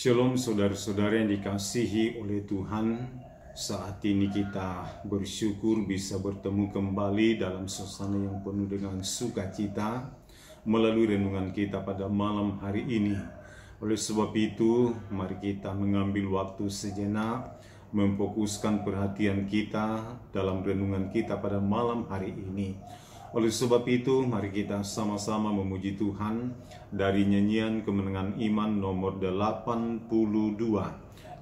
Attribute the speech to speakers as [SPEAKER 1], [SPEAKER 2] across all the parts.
[SPEAKER 1] Shalom saudara-saudara yang dikasihi oleh Tuhan. Saat ini kita bersyukur bisa bertemu kembali dalam suasana yang penuh dengan sukacita melalui renungan kita pada malam hari ini. Oleh sebab itu, mari kita mengambil waktu sejenak memfokuskan perhatian kita dalam renungan kita pada malam hari ini. Oleh sebab itu, mari kita sama-sama memuji Tuhan dari nyanyian Kemenangan Iman nomor 82.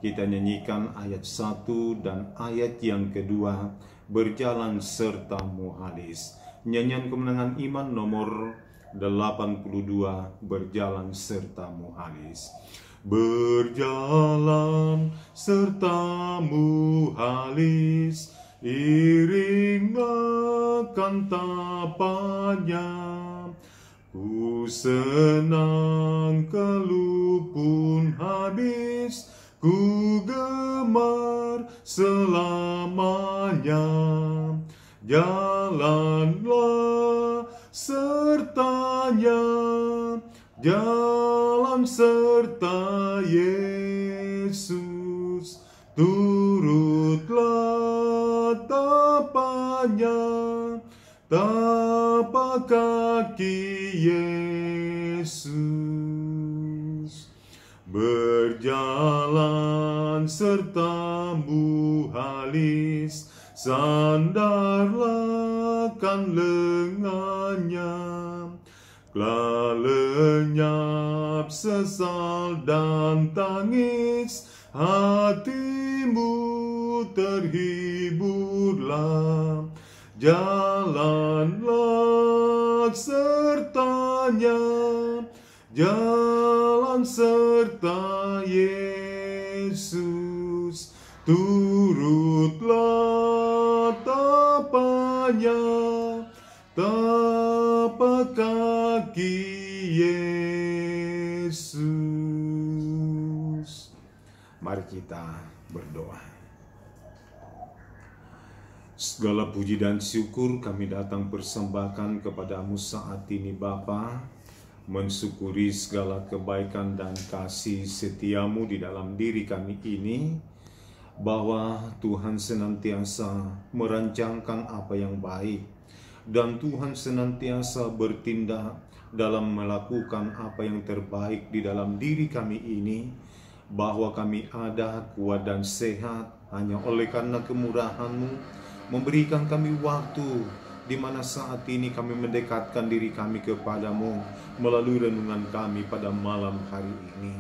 [SPEAKER 1] Kita nyanyikan ayat 1 dan ayat yang kedua, berjalan serta-Mu halis. Nyanyian Kemenangan Iman nomor 82, berjalan serta-Mu halis. Berjalan serta-Mu halis, iring akan tapannya. Ku senang keluh pun habis, ku gemar selamanya. Jalanlah sertanya, jalan serta Yesus, turutlah tapanya, tapak kaki Yesus. Berjalan serta-Mu halis, sandarkan lengannya. Telah lenyap sesal dan tangis, hatimu terhiburlah. Jalanlah sertanya, jalan serta Yesus, turutlah tapanya, tapak kaki Yesus. Mari kita berdoa. Segala puji dan syukur kami datang persembahkan kepadamu saat ini Bapa, mensyukuri segala kebaikan dan kasih setiamu di dalam diri kami ini, bahwa Tuhan senantiasa merancangkan apa yang baik, dan Tuhan senantiasa bertindak dalam melakukan apa yang terbaik di dalam diri kami ini, bahwa kami ada kuat dan sehat hanya oleh karena kemurahan-Mu, memberikan kami waktu di mana saat ini kami mendekatkan diri kami kepadamu melalui renungan kami pada malam hari ini.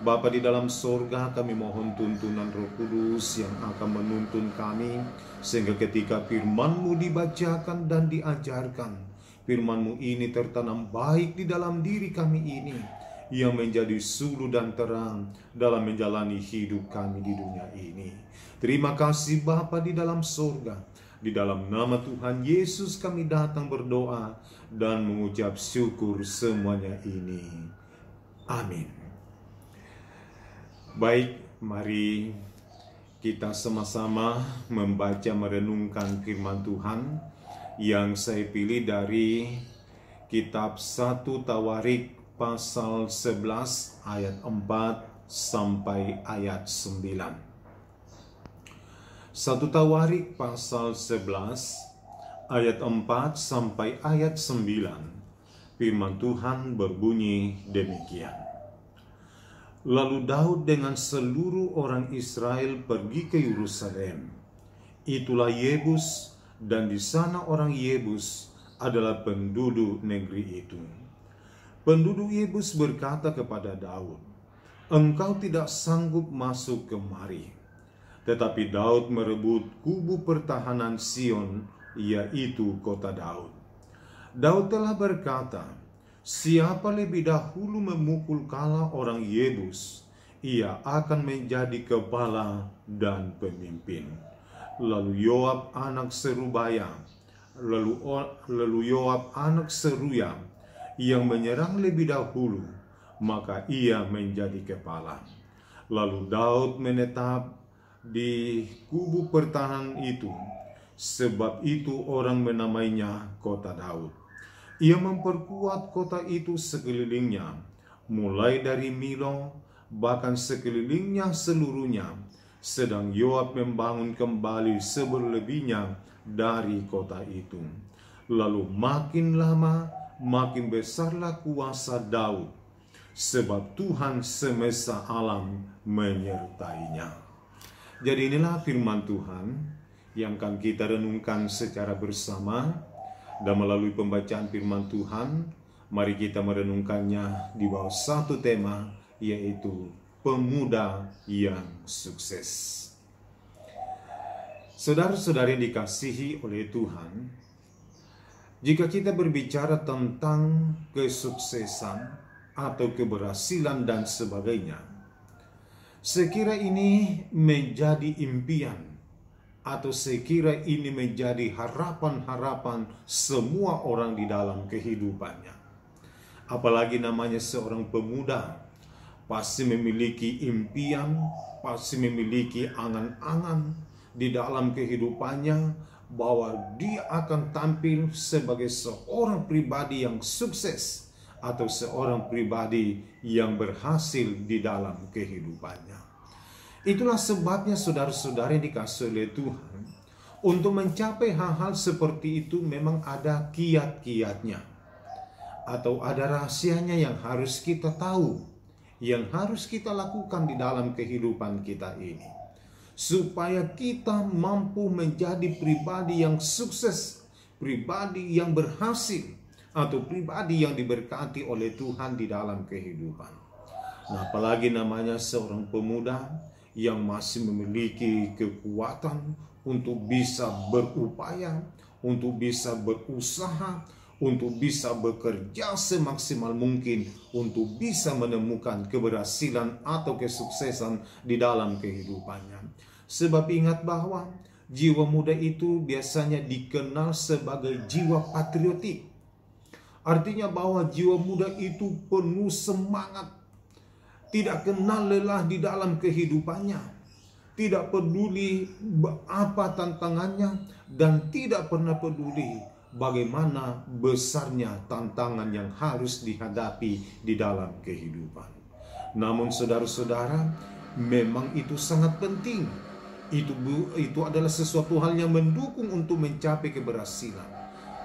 [SPEAKER 1] Bapa di dalam sorga, kami mohon tuntunan Roh Kudus yang akan menuntun kami, sehingga ketika firman-Mu dibacakan dan diajarkan, firman-Mu ini tertanam baik di dalam diri kami ini, yang menjadi suluh dan terang dalam menjalani hidup kami di dunia ini. Terima kasih Bapa di dalam sorga. Di dalam nama Tuhan Yesus kami datang berdoa dan mengucap syukur semuanya ini. Amin. Baik, mari kita sama-sama membaca merenungkan firman Tuhan yang saya pilih dari kitab 1 Tawarik pasal 11 ayat 4 sampai ayat 9. 1 Tawarik pasal 11 ayat 4 sampai ayat 9. Firman Tuhan berbunyi demikian. Lalu Daud dengan seluruh orang Israel pergi ke Yerusalem. Itulah Yebus, dan di sana orang Yebus adalah penduduk negeri itu. Penduduk Yebus berkata kepada Daud, "Engkau tidak sanggup masuk kemari." Tetapi Daud merebut kubu pertahanan Sion, yaitu kota Daud. Daud telah berkata, "Siapa lebih dahulu memukul kala orang Yebus, ia akan menjadi kepala dan pemimpin." Lalu Yoab anak Serubaya, lalu Yoab anak Seruya yang menyerang lebih dahulu, maka ia menjadi kepala. Lalu Daud menetap di kubu pertahanan itu, sebab itu orang menamainya kota Daud. Ia memperkuat kota itu sekelilingnya, mulai dari Milo, bahkan sekelilingnya seluruhnya, sedang Yoab membangun kembali seberlebihnya dari kota itu. Lalu makin lama makin besarlah kuasa Daud, sebab Tuhan semesta alam menyertainya. Jadi inilah firman Tuhan yang akan kita renungkan secara bersama. Dan melalui pembacaan firman Tuhan, mari kita merenungkannya di bawah satu tema, yaitu pemuda yang sukses. Saudara-saudari yang dikasihi oleh Tuhan, jika kita berbicara tentang kesuksesan atau keberhasilan dan sebagainya, sekira ini menjadi impian atau sekira ini menjadi harapan-harapan semua orang di dalam kehidupannya. Apalagi namanya seorang pemuda, pasti memiliki impian, pasti memiliki angan-angan di dalam kehidupannya, bahwa dia akan tampil sebagai seorang pribadi yang sukses atau seorang pribadi yang berhasil di dalam kehidupannya. Itulah sebabnya saudara-saudari dikasihi oleh Tuhan, untuk mencapai hal-hal seperti itu memang ada kiat-kiatnya atau ada rahasianya yang harus kita tahu, yang harus kita lakukan di dalam kehidupan kita ini, supaya kita mampu menjadi pribadi yang sukses, pribadi yang berhasil, atau pribadi yang diberkati oleh Tuhan di dalam kehidupan. Nah, apalagi namanya seorang pemuda yang masih memiliki kekuatan untuk bisa berupaya, untuk bisa berusaha, untuk bisa bekerja semaksimal mungkin, untuk bisa menemukan keberhasilan atau kesuksesan di dalam kehidupannya. Sebab ingat bahwa jiwa muda itu biasanya dikenal sebagai jiwa patriotik. Artinya bahwa jiwa muda itu penuh semangat, tidak kenal lelah di dalam kehidupannya, tidak peduli apa tantangannya, dan tidak pernah peduli bagaimana besarnya tantangan yang harus dihadapi di dalam kehidupan. Namun saudara-saudara, memang itu sangat penting. Itu adalah sesuatu hal yang mendukung untuk mencapai keberhasilan.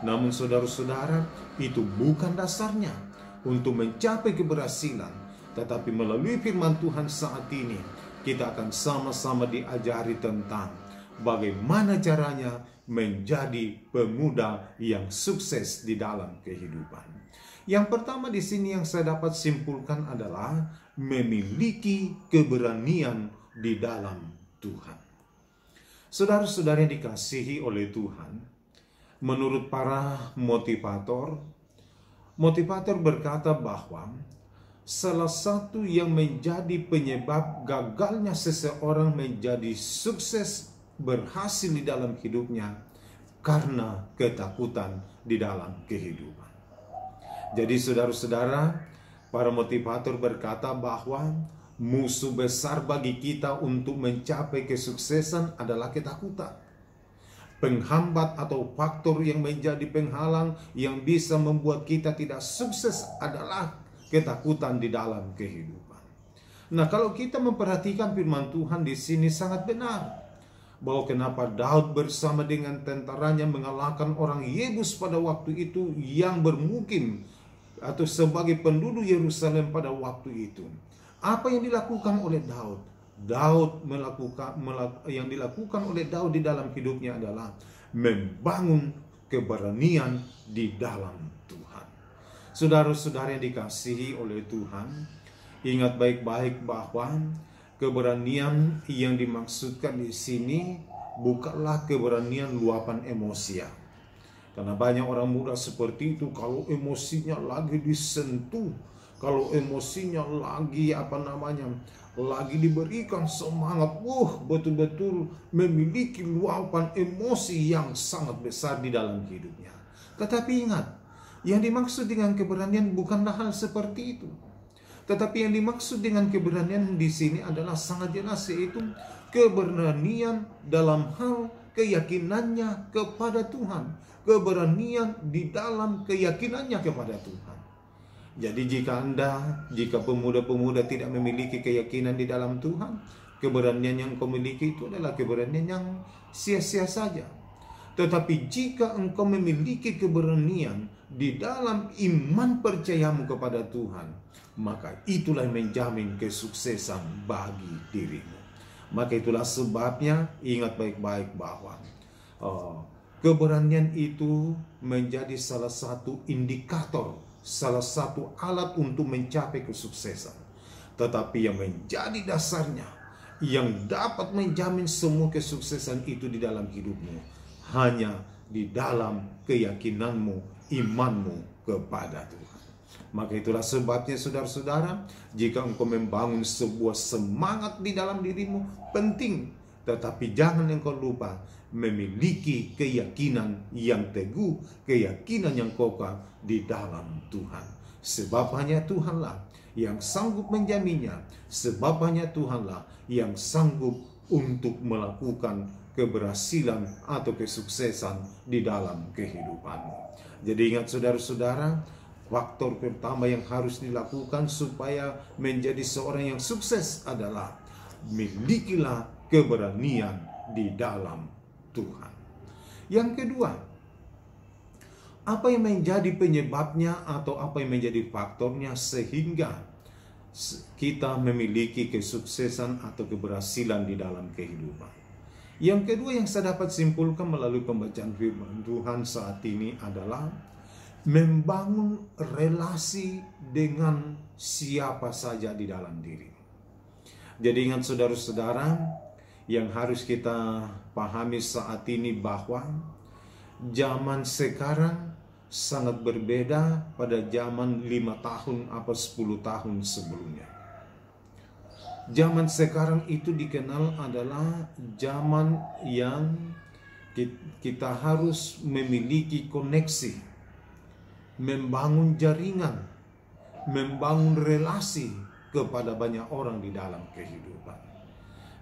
[SPEAKER 1] Namun saudara-saudara, itu bukan dasarnya untuk mencapai keberhasilan. Tetapi melalui firman Tuhan saat ini, kita akan sama-sama diajari tentang bagaimana caranya menjadi pemuda yang sukses di dalam kehidupan. Yang pertama di sini yang saya dapat simpulkan adalah memiliki keberanian di dalam Tuhan. Saudara-saudara yang dikasihi oleh Tuhan, menurut para motivator berkata bahwa salah satu yang menjadi penyebab gagalnya seseorang menjadi sukses, berhasil di dalam hidupnya, karena ketakutan di dalam kehidupan. Jadi saudara-saudara, para motivator berkata bahwa musuh besar bagi kita untuk mencapai kesuksesan adalah ketakutan. Penghambat atau faktor yang menjadi penghalang yang bisa membuat kita tidak sukses adalah ketakutan di dalam kehidupan. Nah, kalau kita memperhatikan firman Tuhan di sini sangat benar, bahwa kenapa Daud bersama dengan tentaranya mengalahkan orang Yebus pada waktu itu yang bermukim atau sebagai penduduk Yerusalem pada waktu itu. Apa yang dilakukan oleh Daud? Yang dilakukan oleh Daud di dalam hidupnya adalah membangun keberanian di dalam Tuhan. Saudara-saudara yang dikasihi oleh Tuhan, ingat baik-baik bahwa keberanian yang dimaksudkan di sini bukanlah keberanian luapan emosi. Karena banyak orang muda seperti itu, kalau emosinya lagi disentuh, kalau emosinya lagi lagi diberikan semangat, betul-betul memiliki luapan emosi yang sangat besar di dalam hidupnya. Tetapi ingat, yang dimaksud dengan keberanian bukanlah hal seperti itu. Tetapi yang dimaksud dengan keberanian di sini adalah sangat jelas, yaitu keberanian dalam hal keyakinannya kepada Tuhan, keberanian di dalam keyakinannya kepada Tuhan. Jadi jika pemuda-pemuda tidak memiliki keyakinan di dalam Tuhan, keberanian yang kau miliki itu adalah keberanian yang sia-sia saja. Tetapi jika engkau memiliki keberanian di dalam iman percayamu kepada Tuhan, maka itulah yang menjamin kesuksesan bagi dirimu. Maka itulah sebabnya ingat baik-baik bahwa keberanian itu menjadi salah satu indikator, salah satu alat untuk mencapai kesuksesan. Tetapi yang menjadi dasarnya, yang dapat menjamin semua kesuksesan itu di dalam hidupmu, hanya di dalam keyakinanmu, imanmu kepada Tuhan. Maka itulah sebabnya saudara-saudara, jika engkau membangun sebuah semangat di dalam dirimu, penting. Tetapi jangan engkau lupa memiliki keyakinan yang teguh, keyakinan yang kokoh di dalam Tuhan. Sebab hanya Tuhanlah yang sanggup menjaminnya. Sebab hanya Tuhanlah yang sanggup untuk melakukan keberhasilan atau kesuksesan di dalam kehidupanmu. Jadi ingat saudara-saudara, faktor pertama yang harus dilakukan supaya menjadi seorang yang sukses adalah milikilah keberanian di dalam Tuhan. Yang kedua, apa yang menjadi penyebabnya atau apa yang menjadi faktornya sehingga kita memiliki kesuksesan atau keberhasilan di dalam kehidupan? Yang kedua yang saya dapat simpulkan melalui pembacaan firman Tuhan saat ini adalah membangun relasi dengan siapa saja di dalam diri. Jadi ingat saudara-saudara, yang harus kita pahami saat ini bahwa zaman sekarang sangat berbeda pada zaman 5 tahun atau 10 tahun sebelumnya. Zaman sekarang itu dikenal adalah zaman yang kita harus memiliki koneksi, membangun jaringan, membangun relasi kepada banyak orang di dalam kehidupan.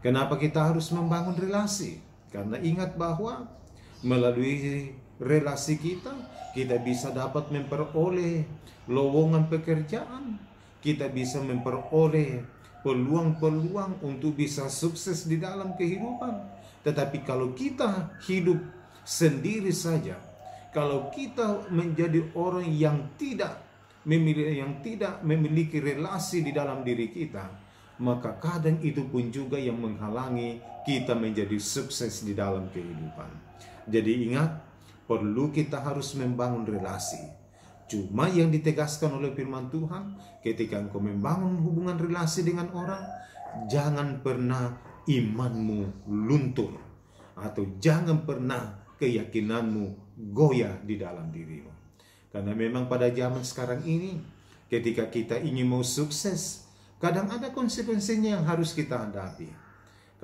[SPEAKER 1] Kenapa kita harus membangun relasi? Karena ingat bahwa melalui relasi kita bisa dapat memperoleh lowongan pekerjaan, kita bisa memperoleh peluang-peluang untuk bisa sukses di dalam kehidupan. Tetapi kalau kita hidup sendiri saja, kalau kita menjadi orang yang tidak memiliki relasi di dalam diri kita, maka kadang itu pun juga yang menghalangi kita menjadi sukses di dalam kehidupan. Jadi ingat, perlu kita harus membangun relasi. Cuma yang ditegaskan oleh firman Tuhan, ketika engkau membangun hubungan relasi dengan orang, jangan pernah imanmu luntur, atau jangan pernah keyakinanmu goyah di dalam dirimu. Karena memang pada zaman sekarang ini, ketika kita ingin mau sukses, kadang ada konsekuensinya yang harus kita hadapi.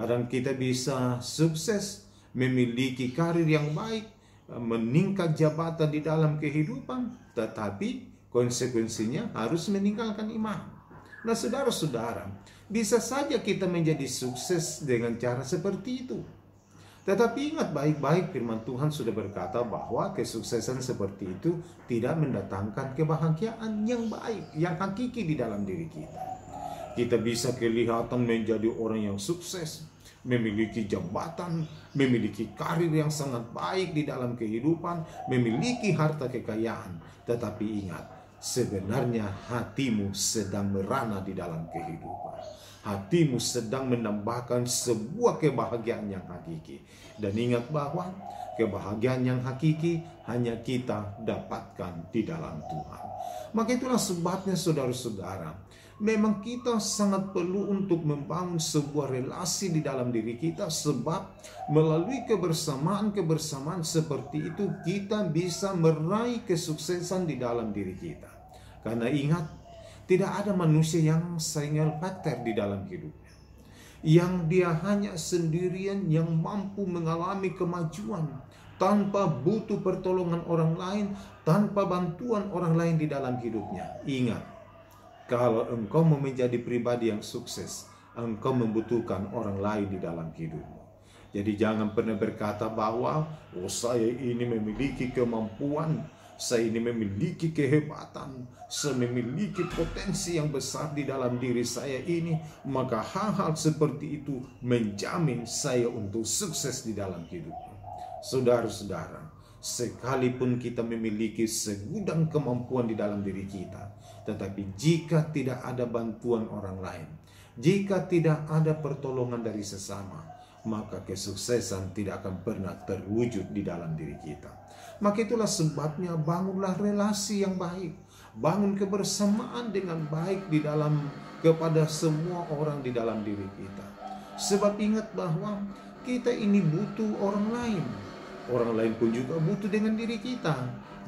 [SPEAKER 1] Kadang kita bisa sukses, memiliki karir yang baik, meningkat jabatan di dalam kehidupan, tetapi konsekuensinya harus meninggalkan iman. Nah saudara-saudara, bisa saja kita menjadi sukses dengan cara seperti itu. Tetapi ingat baik-baik, firman Tuhan sudah berkata bahwa kesuksesan seperti itu tidak mendatangkan kebahagiaan yang baik, yang hakiki di dalam diri kita. Kita bisa kelihatan menjadi orang yang sukses, memiliki jabatan, memiliki karir yang sangat baik di dalam kehidupan, memiliki harta kekayaan. Tetapi ingat, sebenarnya hatimu sedang merana di dalam kehidupan. Hatimu sedang menambahkan sebuah kebahagiaan yang hakiki. Dan ingat bahwa kebahagiaan yang hakiki hanya kita dapatkan di dalam Tuhan. Maka itulah sebabnya saudara-saudara, memang kita sangat perlu untuk membangun sebuah relasi di dalam diri kita, sebab melalui kebersamaan seperti itu kita bisa meraih kesuksesan di dalam diri kita. Karena ingat, tidak ada manusia yang single factor di dalam hidupnya, yang dia hanya sendirian yang mampu mengalami kemajuan tanpa butuh pertolongan orang lain, tanpa bantuan orang lain di dalam hidupnya. Ingat, kalau engkau mau menjadi pribadi yang sukses, engkau membutuhkan orang lain di dalam hidupmu. Jadi jangan pernah berkata bahwa saya ini memiliki kemampuan, saya ini memiliki kehebatan, saya memiliki potensi yang besar di dalam diri saya ini, maka hal-hal seperti itu menjamin saya untuk sukses di dalam hidup. Saudara-saudara, sekalipun kita memiliki segudang kemampuan di dalam diri kita, tetapi jika tidak ada bantuan orang lain, jika tidak ada pertolongan dari sesama, maka kesuksesan tidak akan pernah terwujud di dalam diri kita. Maka itulah sebabnya bangunlah relasi yang baik, bangun kebersamaan dengan baik di dalam kepada semua orang di dalam diri kita. Sebab ingat bahwa kita ini butuh orang lain. Orang lain pun juga butuh dengan diri kita.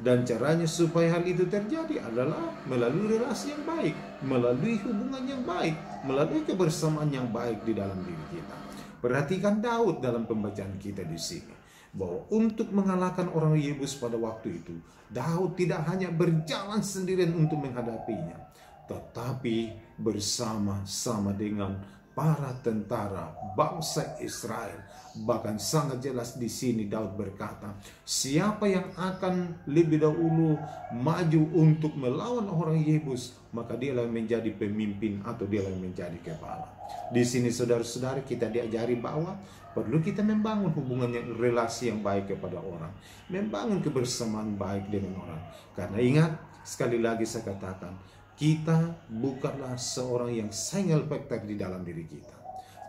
[SPEAKER 1] Dan caranya supaya hal itu terjadi adalah melalui relasi yang baik, melalui hubungan yang baik, melalui kebersamaan yang baik di dalam diri kita. Perhatikan Daud dalam pembacaan kita di sini, bahwa untuk mengalahkan orang Yebus pada waktu itu, Daud tidak hanya berjalan sendirian untuk menghadapinya, tetapi bersama-sama dengan para tentara bangsa Israel. Bahkan sangat jelas di sini Daud berkata, siapa yang akan lebih dahulu maju untuk melawan orang Yebus, maka dialah yang menjadi pemimpin atau dialah yang menjadi kepala. Di sini saudara-saudara kita diajari bahwa perlu kita membangun hubungan yang relasi yang baik kepada orang, membangun kebersamaan baik dengan orang. Karena ingat, sekali lagi saya katakan, kita bukanlah seorang yang single factor di dalam diri kita.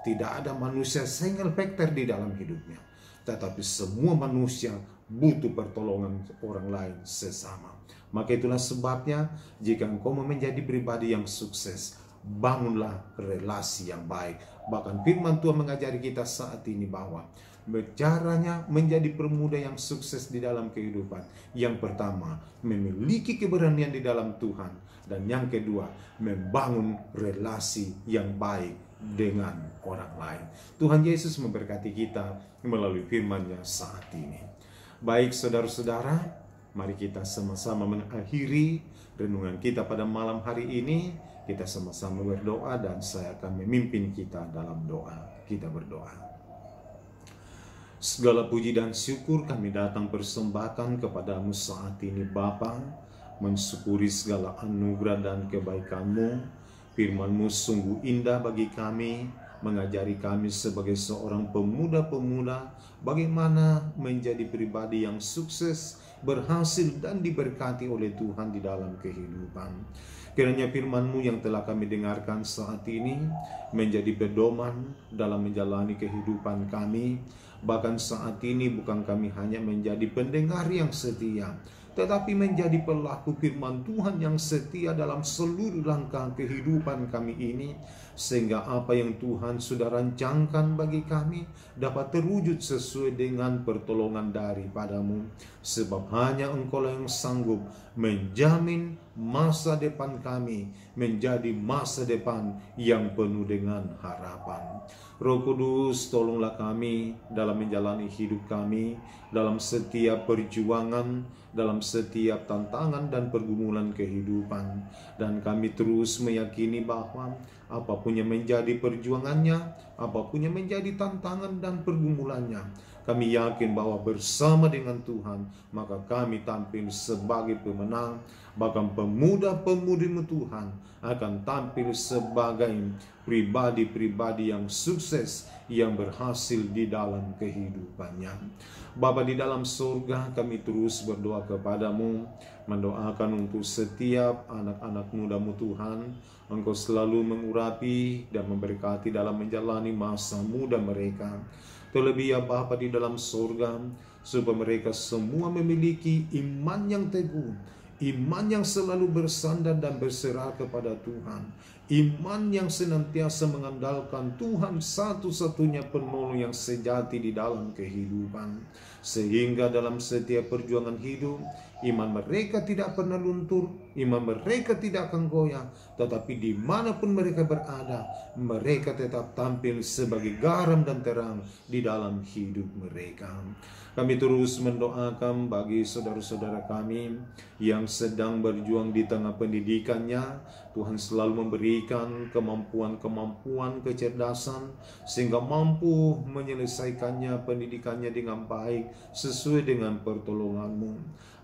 [SPEAKER 1] Tidak ada manusia single factor di dalam hidupnya, tetapi semua manusia butuh pertolongan orang lain sesama. Maka itulah sebabnya jika engkau mau menjadi pribadi yang sukses, bangunlah relasi yang baik. Bahkan firman Tuhan mengajari kita saat ini bahwa caranya menjadi pemuda yang sukses di dalam kehidupan, yang pertama memiliki keberanian di dalam Tuhan, dan yang kedua membangun relasi yang baik dengan orang lain. Tuhan Yesus memberkati kita melalui firman-Nya saat ini. Baik saudara-saudara, mari kita sama-sama mengakhiri renungan kita pada malam hari ini. Kita sama-sama berdoa dan saya akan memimpin kita dalam doa. Kita berdoa. Segala puji dan syukur kami datang persembahkan kepadamu saat ini Bapa, mensyukuri segala anugerah dan kebaikan-Mu. Firman-Mu sungguh indah bagi kami, mengajari kami sebagai seorang pemuda-pemuda bagaimana menjadi pribadi yang sukses, berhasil dan diberkati oleh Tuhan di dalam kehidupan. Kiranya firman-Mu yang telah kami dengarkan saat ini menjadi pedoman dalam menjalani kehidupan kami. Bahkan saat ini bukan kami hanya menjadi pendengar yang setia, tetapi menjadi pelaku firman Tuhan yang setia dalam seluruh langkah kehidupan kami ini, sehingga apa yang Tuhan sudah rancangkan bagi kami dapat terwujud sesuai dengan pertolongan daripada-Mu. Sebab hanya Engkau yang sanggup menjamin masa depan kami menjadi masa depan yang penuh dengan harapan. Roh Kudus, tolonglah kami dalam menjalani hidup kami, dalam setiap perjuangan, dalam setiap tantangan dan pergumulan kehidupan. Dan kami terus meyakini bahwa apapun yang menjadi perjuangannya, apapun yang menjadi tantangan dan pergumulannya, kami yakin bahwa bersama dengan Tuhan, maka kami tampil sebagai pemenang. Bahkan pemuda-pemudi-Mu Tuhan akan tampil sebagai pribadi-pribadi yang sukses, yang berhasil di dalam kehidupannya. Bapa di dalam surga, kami terus berdoa kepada-Mu, mendoakan untuk setiap anak-anak muda-Mu Tuhan. Engkau selalu mengurapi dan memberkati dalam menjalani masa muda mereka. Terlebih ya Bapa di dalam surga, supaya mereka semua memiliki iman yang teguh, iman yang selalu bersandar dan berserah kepada Tuhan, iman yang senantiasa mengandalkan Tuhan satu-satunya penolong yang sejati di dalam kehidupan, sehingga dalam setiap perjuangan hidup, iman mereka tidak pernah luntur, iman mereka tidak akan goyah, tetapi dimanapun mereka berada, mereka tetap tampil sebagai garam dan terang di dalam hidup mereka. Kami terus mendoakan bagi saudara-saudara kami yang sedang berjuang di tengah pendidikannya. Tuhan selalu memberikan kemampuan-kemampuan kecerdasan sehingga mampu menyelesaikannya pendidikannya dengan baik sesuai dengan pertolongan-Mu.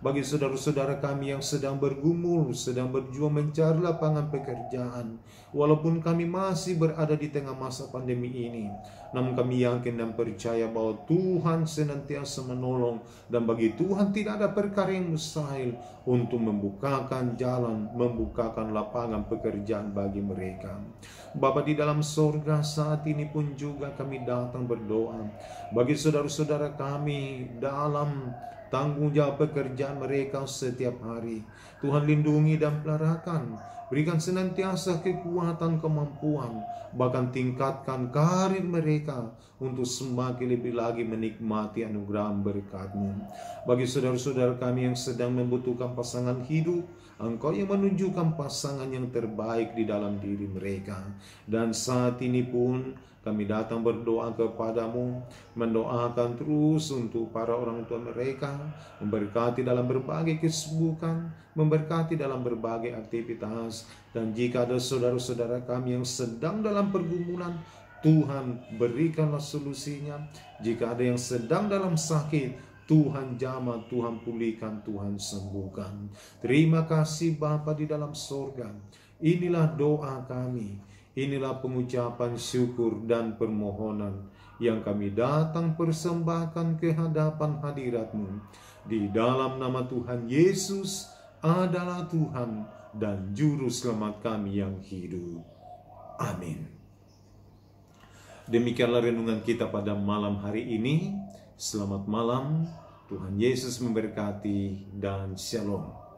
[SPEAKER 1] Bagi saudara-saudara kami yang sedang bergumul, sedang berjuang mencari lapangan pekerjaan, walaupun kami masih berada di tengah masa pandemi ini, namun kami yakin dan percaya bahwa Tuhan senantiasa menolong, dan bagi Tuhan tidak ada perkara yang mustahil untuk membukakan jalan, membukakan lapangan pekerjaan bagi mereka. Bapa di dalam sorga, saat ini pun juga kami datang berdoa bagi saudara-saudara kami dalam tanggung jawab pekerjaan mereka setiap hari. Tuhan lindungi dan peliharakan, berikan senantiasa kekuatan, kemampuan, bahkan tingkatkan karir mereka untuk semakin lebih lagi menikmati anugerah berkat-Mu. Bagi saudara-saudara kami yang sedang membutuhkan pasangan hidup, Engkau yang menunjukkan pasangan yang terbaik di dalam diri mereka. Dan saat ini pun kami datang berdoa kepadamu, mendoakan terus untuk para orang tua mereka, memberkati dalam berbagai kesibukan, memberkati dalam berbagai aktivitas. Dan jika ada saudara-saudara kami yang sedang dalam pergumulan, Tuhan berikanlah solusinya. Jika ada yang sedang dalam sakit, Tuhan jamah, Tuhan pulihkan, Tuhan sembuhkan. Terima kasih Bapa di dalam sorga. Inilah doa kami, inilah pengucapan syukur dan permohonan yang kami datang persembahkan ke hadapan hadirat-Mu. Di dalam nama Tuhan Yesus adalah Tuhan dan Juru Selamat kami yang hidup. Amin. Demikianlah renungan kita pada malam hari ini. Selamat malam, Tuhan Yesus memberkati dan shalom.